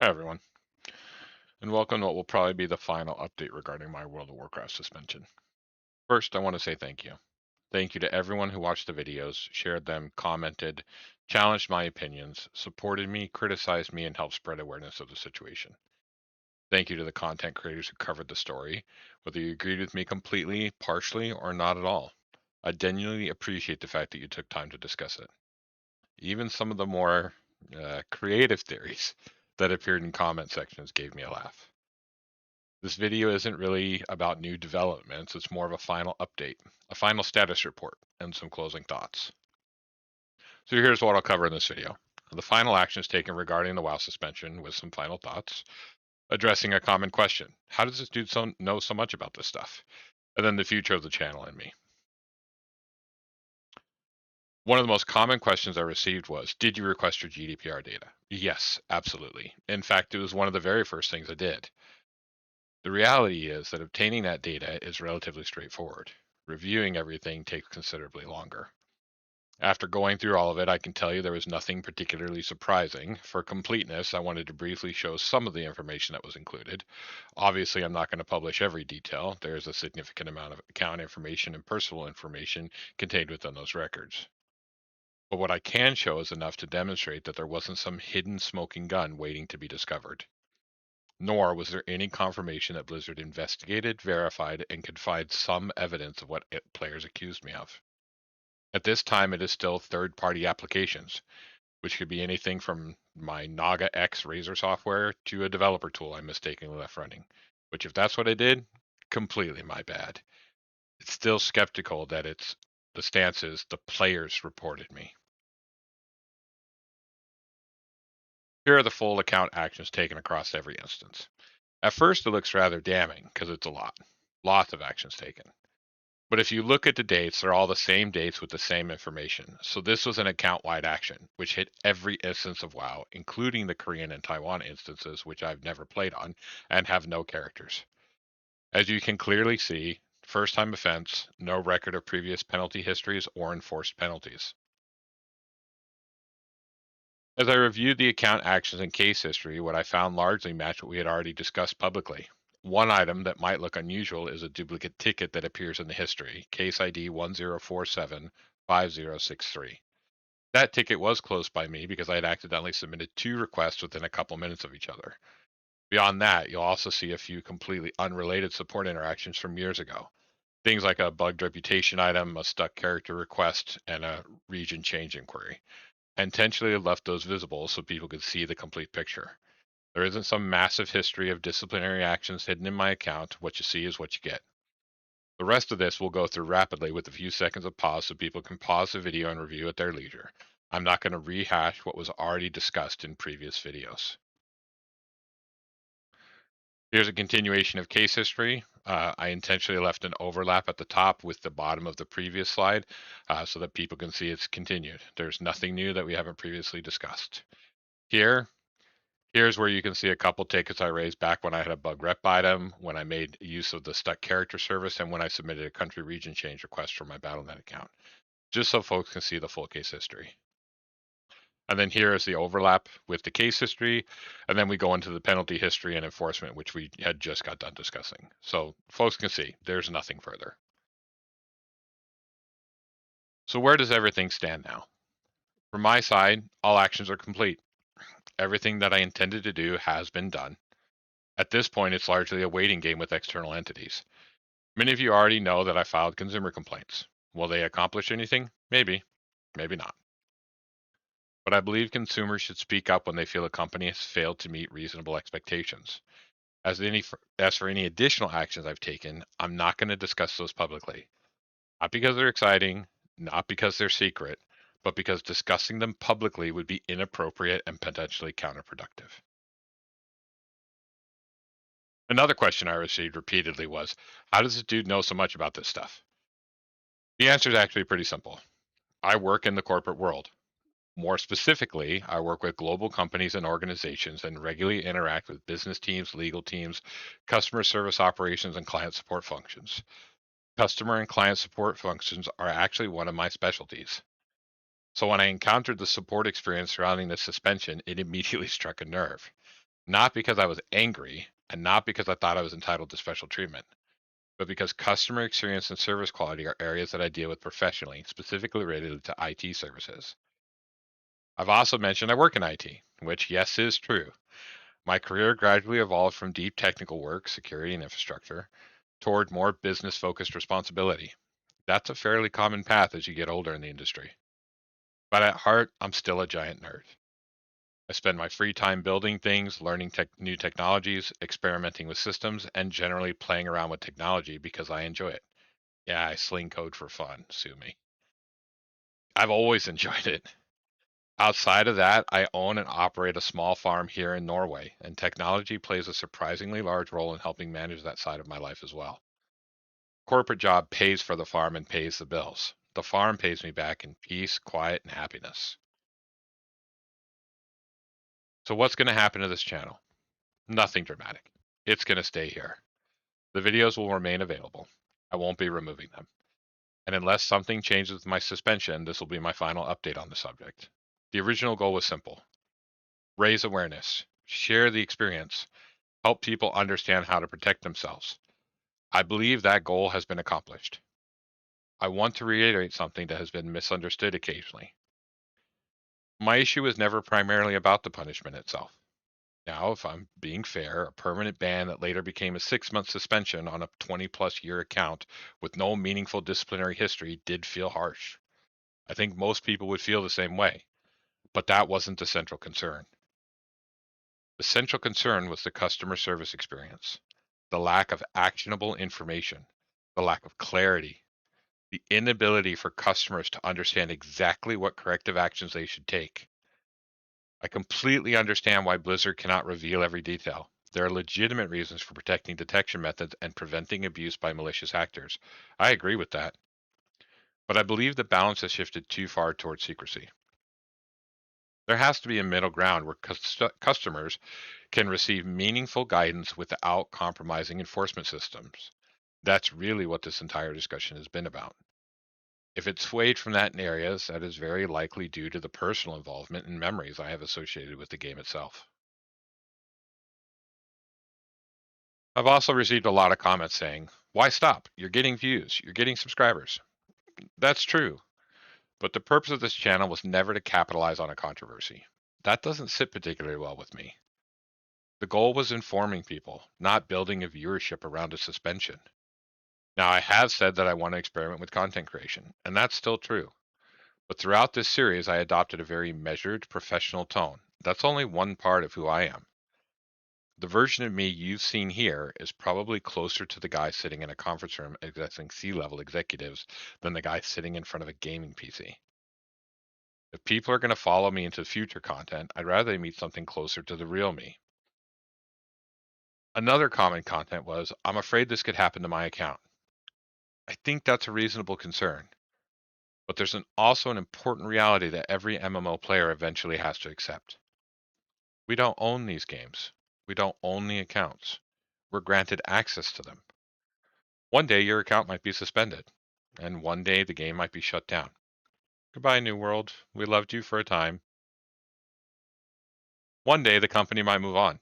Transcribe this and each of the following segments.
Hi, everyone, and welcome to what will probably be the final update regarding my World of Warcraft suspension. First, I want to say thank you. Thank you to everyone who watched the videos, shared them, commented, challenged my opinions, supported me, criticized me, and helped spread awareness of the situation. Thank you to the content creators who covered the story, whether you agreed with me completely, partially, or not at all. I genuinely appreciate the fact that you took time to discuss it. Even some of the more creative theories that appeared in comment sections gave me a laugh. This video isn't really about new developments, it's more of a final update, a final status report, and some closing thoughts. So here's what I'll cover in this video. The final actions taken regarding the WoW suspension with some final thoughts, addressing a common question. How does this dude know so much about this stuff? And then the future of the channel and me. One of the most common questions I received was, did you request your GDPR data? Yes, absolutely. In fact, it was one of the very first things I did. The reality is that obtaining that data is relatively straightforward. Reviewing everything takes considerably longer. After going through all of it, I can tell you there was nothing particularly surprising. For completeness, I wanted to briefly show some of the information that was included. Obviously, I'm not going to publish every detail. There's a significant amount of account information and personal information contained within those records. But what I can show is enough to demonstrate that there wasn't some hidden smoking gun waiting to be discovered. Nor was there any confirmation that Blizzard investigated, verified, and could find some evidence of what players accused me of. At this time, it is still third-party applications, which could be anything from my Naga X Razor software to a developer tool I mistakenly left running. Which, if that's what I did, completely my bad. It's still skeptical that the stance is the players reported me. Here are the full account actions taken across every instance. At first, it looks rather damning because it's a lot. Lots of actions taken. But if you look at the dates, they're all the same dates with the same information. So this was an account-wide action, which hit every instance of WoW, including the Korean and Taiwan instances, which I've never played on and have no characters. As you can clearly see, first-time offense, no record of previous penalty histories or enforced penalties. As I reviewed the account actions and case history, what I found largely matched what we had already discussed publicly. One item that might look unusual is a duplicate ticket that appears in the history, case ID 10475063. That ticket was closed by me because I had accidentally submitted two requests within a couple minutes of each other. Beyond that, you'll also see a few completely unrelated support interactions from years ago. Things like a bugged reputation item, a stuck character request, and a region change inquiry. I intentionally left those visible so people could see the complete picture. There isn't some massive history of disciplinary actions hidden in my account. What you see is what you get. The rest of this we'll go through rapidly with a few seconds of pause so people can pause the video and review at their leisure. I'm not going to rehash what was already discussed in previous videos. Here's a continuation of case history. I intentionally left an overlap at the top with the bottom of the previous slide so that people can see it's continued. There's nothing new that we haven't previously discussed. Here's where you can see a couple tickets I raised back when I had a bug rep item, when I made use of the stuck character service, and when I submitted a country region change request for my Battle.net account, just so folks can see the full case history. And then here is the overlap with the case history, and then we go into the penalty history and enforcement, which we had just got done discussing. So folks can see there's nothing further. So where does everything stand now? From my side, all actions are complete. Everything that I intended to do has been done. At this point, it's largely a waiting game with external entities. Many of you already know that I filed consumer complaints. Will they accomplish anything? Maybe, maybe not. But I believe consumers should speak up when they feel a company has failed to meet reasonable expectations. As for any additional actions I've taken, I'm not going to discuss those publicly. Not because they're exciting, not because they're secret, but because discussing them publicly would be inappropriate and potentially counterproductive. Another question I received repeatedly was, how does this dude know so much about this stuff? The answer is actually pretty simple. I work in the corporate world. More specifically, I work with global companies and organizations and regularly interact with business teams, legal teams, customer service operations, and client support functions. Customer and client support functions are actually one of my specialties. So when I encountered the support experience surrounding the suspension, it immediately struck a nerve. Not because I was angry and not because I thought I was entitled to special treatment, but because customer experience and service quality are areas that I deal with professionally, specifically related to IT services. I've also mentioned I work in IT, which, yes, is true. My career gradually evolved from deep technical work, security, and infrastructure, toward more business focused responsibility. That's a fairly common path as you get older in the industry. But at heart, I'm still a giant nerd. I spend my free time building things, learning new technologies, experimenting with systems, and generally playing around with technology because I enjoy it. Yeah, I sling code for fun, sue me. I've always enjoyed it. Outside of that, I own and operate a small farm here in Norway, and technology plays a surprisingly large role in helping manage that side of my life as well. Corporate job pays for the farm and pays the bills. The farm pays me back in peace, quiet, and happiness. So what's going to happen to this channel? Nothing dramatic. It's going to stay here. The videos will remain available. I won't be removing them. And unless something changes with my suspension, this will be my final update on the subject. The original goal was simple: raise awareness, share the experience, help people understand how to protect themselves. I believe that goal has been accomplished. I want to reiterate something that has been misunderstood occasionally. My issue was never primarily about the punishment itself. Now, if I'm being fair, a permanent ban that later became a 6 month suspension on a 20-plus year account with no meaningful disciplinary history did feel harsh. I think most people would feel the same way, but that wasn't the central concern. The central concern was the customer service experience, the lack of actionable information, the lack of clarity, the inability for customers to understand exactly what corrective actions they should take. I completely understand why Blizzard cannot reveal every detail. There are legitimate reasons for protecting detection methods and preventing abuse by malicious actors. I agree with that. But I believe the balance has shifted too far towards secrecy. There has to be a middle ground where customers can receive meaningful guidance without compromising enforcement systems. That's really what this entire discussion has been about. If it's swayed from that in areas, that is very likely due to the personal involvement and memories I have associated with the game itself. I've also received a lot of comments saying, why stop? You're getting views, you're getting subscribers. That's true, but the purpose of this channel was never to capitalize on a controversy. That doesn't sit particularly well with me. The goal was informing people, not building a viewership around a suspension. Now, I have said that I want to experiment with content creation, and that's still true. But throughout this series, I adopted a very measured, professional tone. That's only one part of who I am. The version of me you've seen here is probably closer to the guy sitting in a conference room addressing C-level executives than the guy sitting in front of a gaming PC. If people are going to follow me into future content, I'd rather they meet something closer to the real me. Another common content was, I'm afraid this could happen to my account. I think that's a reasonable concern, but there's also an important reality that every MMO player eventually has to accept. We don't own these games. We don't own the accounts. We're granted access to them. One day your account might be suspended, and one day the game might be shut down. Goodbye, New World. We loved you for a time. One day the company might move on.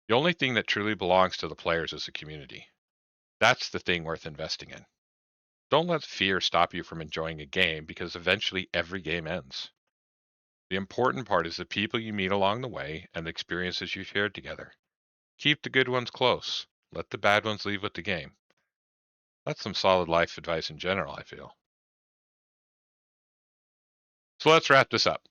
The only thing that truly belongs to the players is the community. That's the thing worth investing in. Don't let fear stop you from enjoying a game because eventually every game ends. The important part is the people you meet along the way and the experiences you shared together. Keep the good ones close. Let the bad ones leave with the game. That's some solid life advice in general, I feel. So let's wrap this up.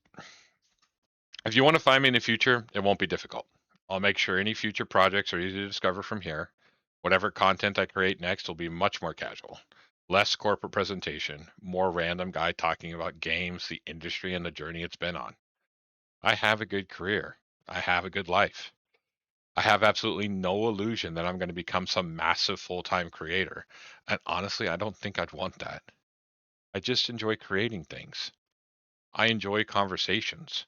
If you want to find me in the future, it won't be difficult. I'll make sure any future projects are easy to discover from here. Whatever content I create next will be much more casual. Less corporate presentation, more random guy talking about games, the industry, and the journey it's been on. I have a good career. I have a good life. I have absolutely no illusion that I'm going to become some massive full time creator. And honestly, I don't think I'd want that. I just enjoy creating things. I enjoy conversations.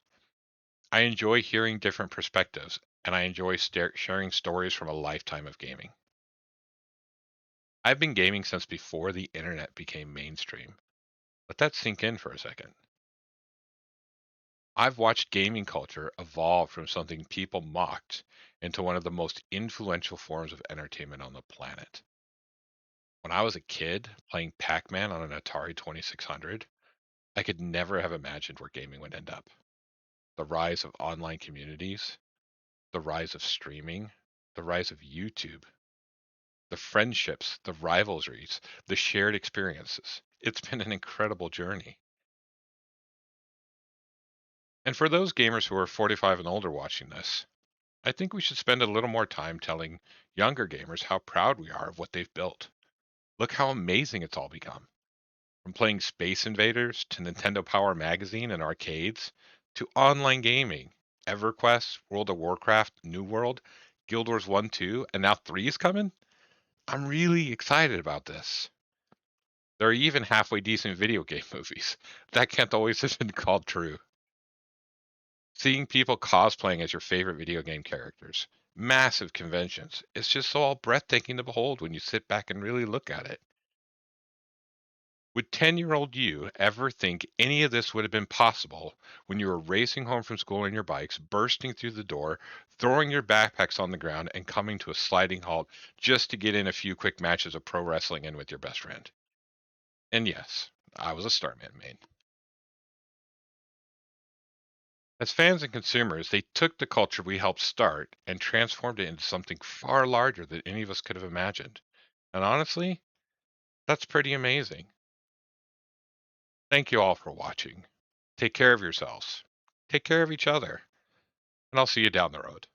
I enjoy hearing different perspectives, and I enjoy sharing stories from a lifetime of gaming. I've been gaming since before the internet became mainstream. Let that sink in for a second. I've watched gaming culture evolve from something people mocked into one of the most influential forms of entertainment on the planet. When I was a kid playing Pac Man on an Atari 2600, I could never have imagined where gaming would end up. The rise of online communities, the rise of streaming, the rise of YouTube, the friendships, the rivalries, the shared experiences. It's been an incredible journey. And for those gamers who are 45 and older watching this, I think we should spend a little more time telling younger gamers how proud we are of what they've built. Look how amazing it's all become. From playing Space Invaders to Nintendo Power Magazine and arcades to online gaming, EverQuest, World of Warcraft, New World, Guild Wars 1, 2, and now 3 is coming. I'm really excited about this. There are even halfway decent video game movies. That can't always have been called true. Seeing people cosplaying as your favorite video game characters, massive conventions, it's just so all breathtaking to behold when you sit back and really look at it. Would 10-year-old you ever think any of this would have been possible when you were racing home from school on your bikes, bursting through the door, throwing your backpacks on the ground, and coming to a sliding halt just to get in a few quick matches of pro wrestling in with your best friend? And yes, I was a Starman main. As fans and consumers, they took the culture we helped start and transformed it into something far larger than any of us could have imagined. And honestly, that's pretty amazing. Thank you all for watching. Take care of yourselves. Take care of each other. And I'll see you down the road.